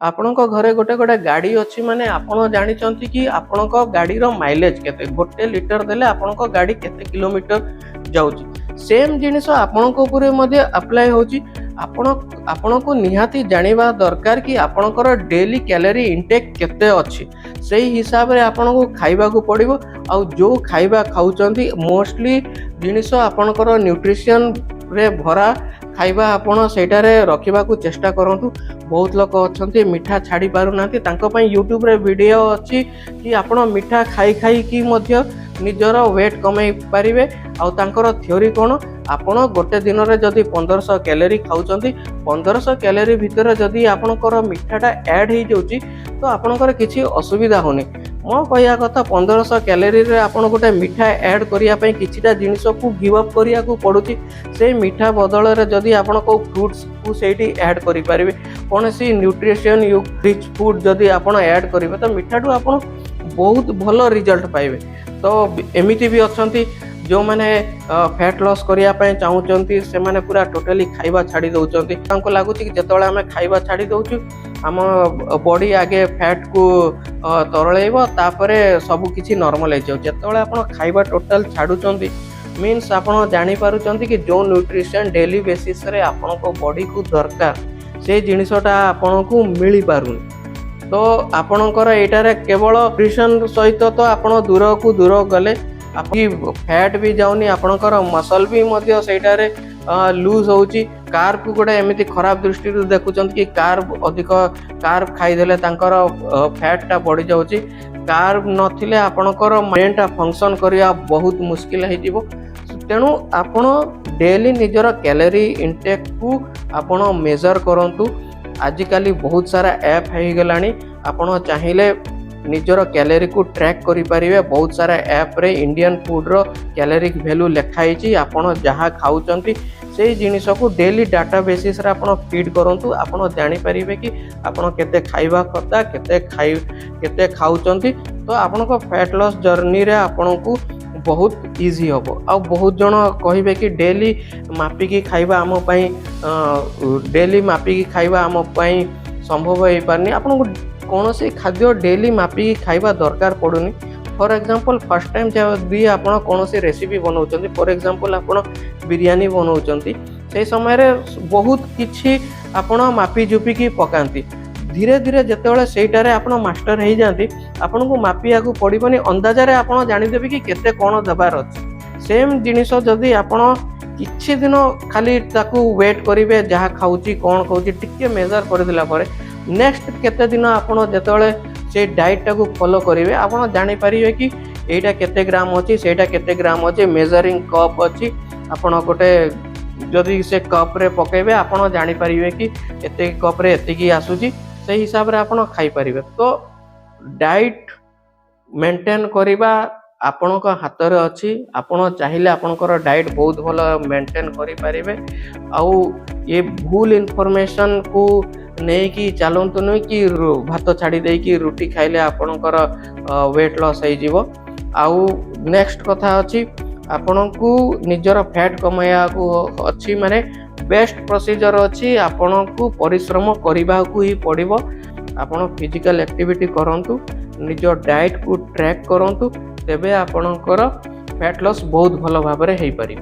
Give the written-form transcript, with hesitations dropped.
ଆପଣଙ୍କ ଘରେ ଗୋଟେ ଗୋଟେ ଗାଡ଼ି ଅଛି ମାନେ ଆପଣ ଜାଣିଛନ୍ତି କି ଆପଣଙ୍କ ଗାଡ଼ିର ମାଇଲେଜ୍ କେତେ, 1 ଲିଟର ଦେଲେ ଆପଣଙ୍କ ଗାଡ଼ି କେତେ କିଲୋମିଟର ଯାଉଛି। ସେମ୍ ଜିନିଷ ଆପଣଙ୍କ ଉପରେ ମଧ୍ୟ ଆପ୍ଲାଏ ହେଉଛି। ଆପଣଙ୍କୁ ନିହାତି ଜାଣିବା ଦରକାର କି ଆପଣଙ୍କର ଡେଲି କ୍ୟାଲୋରି ଇନଟେକ୍ କେତେ ଅଛି। ସେଇ ହିସାବରେ ଆପଣଙ୍କୁ ଖାଇବାକୁ ପଡ଼ିବ। ଆଉ ଯେଉଁ ଖାଇବା ଖାଉଛନ୍ତି ମୋଷ୍ଟଲି ଜିନିଷ ଆପଣଙ୍କର ନ୍ୟୁଟ୍ରିସନରେ ଭରା ଖାଇବା ଆପଣ ସେଇଟାରେ ରଖିବାକୁ ଚେଷ୍ଟା କରନ୍ତୁ। ବହୁତ ଲୋକ ଅଛନ୍ତି ମିଠା ଛାଡ଼ି ପାରୁନାହାନ୍ତି, ତାଙ୍କ ପାଇଁ ୟୁଟ୍ୟୁବରେ ଭିଡ଼ିଓ ଅଛି କି ଆପଣ ମିଠା ଖାଇକି ମଧ୍ୟ ନିଜର ୱେଟ୍ କମେଇ ପାରିବେ। ଆଉ ତାଙ୍କର ଥିଓରି କ'ଣ, ଆପଣ ଗୋଟେ ଦିନରେ ଯଦି 1500 କ୍ୟାଲୋରି ଖାଉଛନ୍ତି, 1500 କ୍ୟାଲୋରି ଭିତରେ ଯଦି ଆପଣଙ୍କର ମିଠାଟା ଆଡ଼୍ ହେଇଯାଉଛି ତ ଆପଣଙ୍କର କିଛି ଅସୁବିଧା ହେଉନି। ମୋ କହିବା କଥା 1500 କ୍ୟାଲୋରିରେ ଆପଣ ଗୋଟେ ମିଠା ଆଡ଼୍ କରିବା ପାଇଁ କିଛିଟା ଜିନିଷକୁ ଗିଭ୍ ଅପ୍ କରିବାକୁ ପଡ଼ୁଛି। ସେଇ ମିଠା ବଦଳରେ ଯଦି ଆପଣ କେଉଁ ଫ୍ରୁଟ୍ସକୁ ସେଇଠି ଆଡ଼୍ କରିପାରିବେ, କୌଣସି ନ୍ୟୁଟ୍ରିସନ୍ ରିଚ୍ ଫୁଡ଼୍ ଯଦି ଆପଣ ଆଡ଼୍ କରିବେ ତ ମିଠାଠୁ ଆପଣ ବହୁତ ଭଲ ରିଜଲ୍ଟ ପାଇବେ। ତ ଏମିତି ବି ଅଛନ୍ତି ଯେଉଁମାନେ ଫ୍ୟାଟ୍ ଲସ୍ କରିବା ପାଇଁ ଚାହୁଁଛନ୍ତି, ସେମାନେ ପୁରା ଟୋଟାଲି ଖାଇବା ଛାଡ଼ି ଦେଉଛନ୍ତି। ତାଙ୍କୁ ଲାଗୁଛି କି ଯେତେବେଳେ ଆମେ ଖାଇବା ଛାଡ଼ି ଦେଉଛୁ ଆମ ବଡ଼ି ଆଗେ ଫ୍ୟାଟ୍କୁ ତରଳେଇବ, ତାପରେ ସବୁ କିଛି ନର୍ମାଲ୍ ହେଇଯାଉ। ଯେତେବେଳେ ଆପଣ ଖାଇବା ଟୋଟାଲ୍ ଛାଡ଼ୁଛନ୍ତି ମିନ୍ସ ଆପଣ ଜାଣିପାରୁଛନ୍ତି କି ଯେଉଁ ନ୍ୟୁଟ୍ରିସନ୍ ଡେଲି ବେସିସ୍ରେ ଆପଣଙ୍କ ବଡ଼ିକୁ ଦରକାର ସେଇ ଜିନିଷଟା ଆପଣଙ୍କୁ ମିଳିପାରୁନି। ତ ଆପଣଙ୍କର ଏଇଟାରେ କେବଳ ନ୍ୟୁଟ୍ରିସନ୍ ସହିତ ତ ଆପଣ ଦୂରକୁ ଦୂର ଗଲେ ଫ୍ୟାଟ୍ ବି ଯାଉନି, ଆପଣଙ୍କର ମସଲ୍ ବି ମଧ୍ୟ ସେଇଟାରେ ଲୁଜ୍ ହେଉଛି। କାର୍ବକୁ ଗୋଟେ ଏମିତି ଖରାପ ଦୃଷ୍ଟିରୁ ଦେଖୁଛନ୍ତି କି ଅଧିକ କାର୍ବ ଖାଇଦେଲେ ତାଙ୍କର ଫ୍ୟାଟ୍ଟା ବଢ଼ିଯାଉଛି। କାର୍ବ ନଥିଲେ ଆପଣଙ୍କର ମାଇଣ୍ଡଟା ଫଙ୍କସନ୍ କରିବା ବହୁତ ମୁସ୍କିଲ ହେଇଯିବ। ତେଣୁ ଆପଣ ଡେଲି ନିଜର କ୍ୟାଲୋରି ଇନଟେକ୍କୁ ଆପଣ ମେଜର୍ କରନ୍ତୁ। ଆଜିକାଲି ବହୁତ ସାରା ଆପ୍ ହେଇଗଲାଣି, ଆପଣ ଚାହିଁଲେ ନିଜର କ୍ୟାଲୋରିକୁ ଟ୍ରାକ୍ କରିପାରିବେ। ବହୁତ ସାରା ଆପ୍ରେ ଇଣ୍ଡିଆନ୍ ଫୁଡ଼୍ର କ୍ୟାଲୋରିକ୍ ଭ୍ୟାଲୁ ଲେଖା ହେଇଛି। ଆପଣ ଯାହା ଖାଉଛନ୍ତି ସେଇ ଜିନିଷକୁ ଡେଲି ଡାଟା ବେସିସ୍ରେ ଆପଣ ଫିଡ୍ କରନ୍ତୁ। ଆପଣ ଜାଣିପାରିବେ କି ଆପଣ କେତେ ଖାଇବା କଥା, କେତେ ଖାଉଛନ୍ତି। ତ ଆପଣଙ୍କ ଫ୍ୟାଟ୍ ଲସ୍ ଜର୍ଣ୍ଣିରେ ଆପଣଙ୍କୁ ବହୁତ ଇଜି ହେବ। ଆଉ ବହୁତ ଜଣ କହିବେ କି ଡେଲି ମାପିକି ଖାଇବା ଆମ ପାଇଁ ସମ୍ଭବ ହେଇପାରୁନି। ଆପଣଙ୍କୁ କୌଣସି ଖାଦ୍ୟ ଡେଲି ମାପିକି ଖାଇବା ଦରକାର ପଡ଼ୁନି। ଫର୍ ଏକ୍ଜାମ୍ପଲ୍ ଫାର୍ଷ୍ଟ ଟାଇମ୍ ଯଦି ଆପଣ କୌଣସି ରେସିପି ବନାଉଛନ୍ତି, ଫର୍ ଏକ୍ଜାମ୍ପଲ୍ ଆପଣ ବିରିୟାନୀ ବନାଉଛନ୍ତି, ସେଇ ସମୟରେ ବହୁତ କିଛି ଆପଣ ମାପି ଜୁପିକି ପକାନ୍ତି। ଧୀରେ ଧୀରେ ଯେତେବେଳେ ସେଇଟାରେ ଆପଣ ମାଷ୍ଟର ହେଇଯାଆନ୍ତି, ଆପଣଙ୍କୁ ମାପିବାକୁ ପଡ଼ିବନି, ଅନ୍ଦାଜରେ ଆପଣ ଜାଣିଦେବେ କି କେତେ କ'ଣ ଦେବାର ଅଛି। ସେମ୍ ଜିନିଷ ଯଦି ଆପଣ କିଛି ଦିନ ଖାଲି ତାକୁ ୱେଟ୍ କରିବେ, ଯାହା ଖାଉଛି କ'ଣ ଖାଉଛି ଟିକେ ମେଜର୍ କରିଦେଲା ପରେ ନେକ୍ସଟ କେତେ ଦିନ ଆପଣ ଯେତେବେଳେ ସେଇ ଡାଏଟ୍ଟାକୁ ଫଲୋ କରିବେ, ଆପଣ ଜାଣିପାରିବେ କି ଏଇଟା କେତେ ଗ୍ରାମ୍ ଅଛି, ସେଇଟା କେତେ ଗ୍ରାମ୍ ଅଛି। ମେଜରିଂ କପ୍ ଅଛି, ଆପଣ ଗୋଟେ ଯଦି ସେ କପ୍ରେ ପକାଇବେ ଆପଣ ଜାଣିପାରିବେ କି ଏତିକି କପ୍ରେ ଏତିକି ଆସୁଛି, ସେଇ ହିସାବରେ ଆପଣ ଖାଇପାରିବେ। ତ ଡାଏଟ୍ ମେଣ୍ଟେନ୍ କରିବା ଆପଣଙ୍କ ହାତରେ ଅଛି। ଆପଣ ଚାହିଁଲେ ଆପଣଙ୍କର ଡାଏଟ୍ ବହୁତ ଭଲ ମେଣ୍ଟେନ୍ କରିପାରିବେ। ଆଉ ଏ ଭୁଲ ଇନଫର୍ମେସନ୍କୁ ନେଇକି ଚାଲନ୍ତୁନି କି ଭାତ ଛାଡ଼ି ଦେଇକି ରୁଟି ଖାଇଲେ ଆପଣଙ୍କର ୱେଟ୍ ଲସ୍ ହେଇଯିବ। ଆଉ ନେକ୍ସଟ କଥା ଅଛି, ଆପଣଙ୍କୁ ନିଜର ଫ୍ୟାଟ୍ କମାଇବାକୁ ଅଛି ମାନେ ବେଷ୍ଟ ପ୍ରୋସିଜର ଅଛି, ଆପଣଙ୍କୁ ପରିଶ୍ରମ କରିବାକୁ ହିଁ ପଡ଼ିବ। ଆପଣ ଫିଜିକାଲ୍ ଆକ୍ଟିଭିଟି କରନ୍ତୁ, ନିଜ ଡାଏଟ୍କୁ ଟ୍ରାକ୍ କରନ୍ତୁ, ତେବେ ଆପଣଙ୍କର ଫ୍ୟାଟ୍ ଲସ୍ ବହୁତ ଭଲ ଭାବରେ ହେଇପାରିବ।